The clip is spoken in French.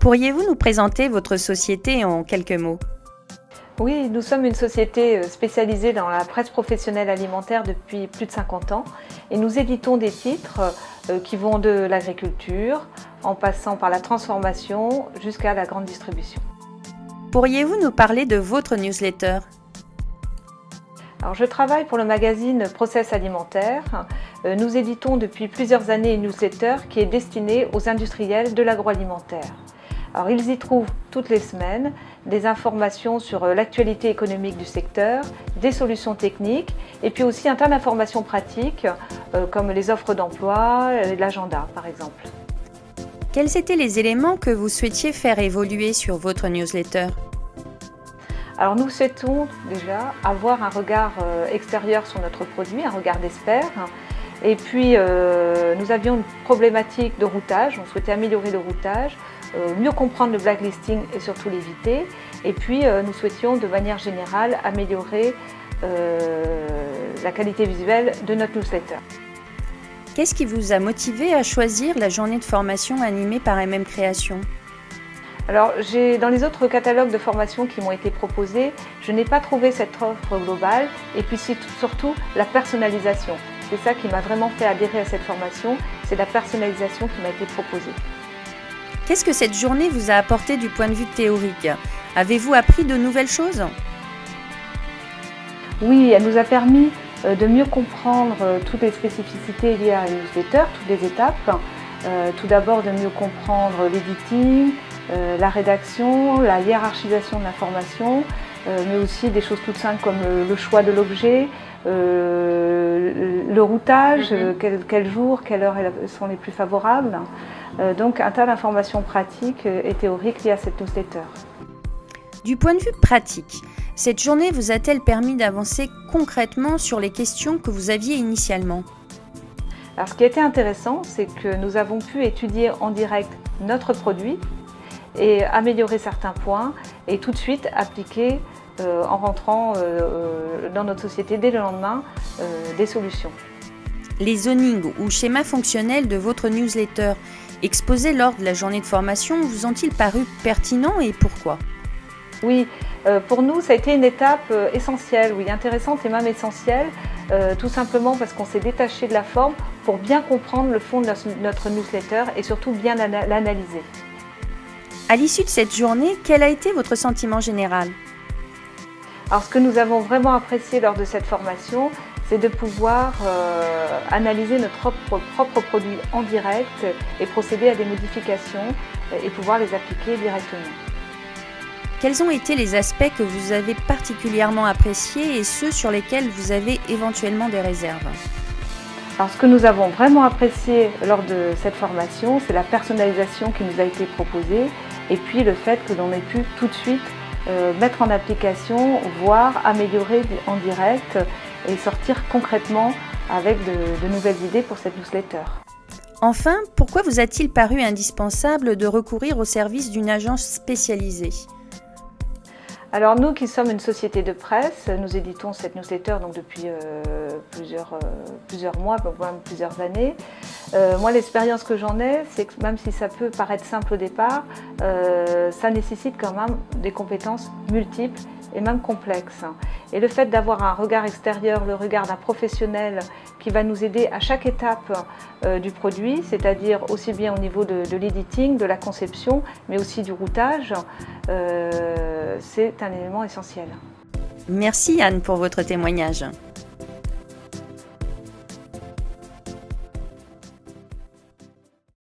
Pourriez-vous nous présenter votre société en quelques mots? Oui, nous sommes une société spécialisée dans la presse professionnelle alimentaire depuis plus de 50 ans et nous éditons des titres qui vont de l'agriculture en passant par la transformation jusqu'à la grande distribution. Pourriez-vous nous parler de votre newsletter? Alors, je travaille pour le magazine Process Alimentaire. Nous éditons depuis plusieurs années une newsletter qui est destinée aux industriels de l'agroalimentaire. Alors, ils y trouvent toutes les semaines des informations sur l'actualité économique du secteur, des solutions techniques et puis aussi un tas d'informations pratiques comme les offres d'emploi, l'agenda par exemple. Quels étaient les éléments que vous souhaitiez faire évoluer sur votre newsletter? Alors nous souhaitons déjà avoir un regard extérieur sur notre produit, un regard d'expert. Et puis nous avions une problématique de routage, on souhaitait améliorer le routage, mieux comprendre le blacklisting et surtout l'éviter. Et puis nous souhaitions de manière générale améliorer la qualité visuelle de notre newsletter. Qu'est-ce qui vous a motivé à choisir la journée de formation animée par MM Création? Alors, dans les autres catalogues de formation qui m'ont été proposés, je n'ai pas trouvé cette offre globale et puis surtout la personnalisation. C'est ça qui m'a vraiment fait adhérer à cette formation, c'est la personnalisation qui m'a été proposée. Qu'est-ce que cette journée vous a apporté du point de vue théorique? Avez-vous appris de nouvelles choses? Oui, elle nous a permis de mieux comprendre toutes les spécificités liées à la newsletter, toutes les étapes. Tout d'abord de mieux comprendre l'editing, la rédaction, la hiérarchisation de l'information, mais aussi des choses toutes simples comme le choix de l'objet, le routage, quel jour, quelle heure sont les plus favorables. Donc un tas d'informations pratiques et théoriques liées à cette newsletter. Du point de vue pratique, cette journée vous a-t-elle permis d'avancer concrètement sur les questions que vous aviez initialement? Alors ce qui a été intéressant, c'est que nous avons pu étudier en direct notre produit et améliorer certains points et tout de suite appliquer en rentrant dans notre société dès le lendemain des solutions. Les zonings ou schémas fonctionnels de votre newsletter exposés lors de la journée de formation vous ont-ils paru pertinents et pourquoi? Oui, pour nous ça a été une étape essentielle, oui, intéressante et même essentielle, tout simplement parce qu'on s'est détaché de la forme pour bien comprendre le fond de notre newsletter et surtout bien l'analyser. À l'issue de cette journée, quel a été votre sentiment général? Alors ce que nous avons vraiment apprécié lors de cette formation, c'est de pouvoir analyser notre propre produit en direct et procéder à des modifications et pouvoir les appliquer directement. Quels ont été les aspects que vous avez particulièrement appréciés et ceux sur lesquels vous avez éventuellement des réserves? Alors ce que nous avons vraiment apprécié lors de cette formation, c'est la personnalisation qui nous a été proposée et puis le fait que l'on ait pu tout de suite mettre en application, voire améliorer en direct et sortir concrètement avec de nouvelles idées pour cette newsletter. Enfin, pourquoi vous a-t-il paru indispensable de recourir au service d'une agence spécialisée? Alors nous qui sommes une société de presse, nous éditons cette newsletter donc depuis plusieurs mois, même plusieurs années. Moi l'expérience que j'en ai, c'est que même si ça peut paraître simple au départ, ça nécessite quand même des compétences multiples et même complexes. Et le fait d'avoir un regard extérieur, le regard d'un professionnel qui va nous aider à chaque étape du produit, c'est-à-dire aussi bien au niveau de l'editing, de la conception, mais aussi du routage, c'est un élément essentiel. Merci Anne pour votre témoignage.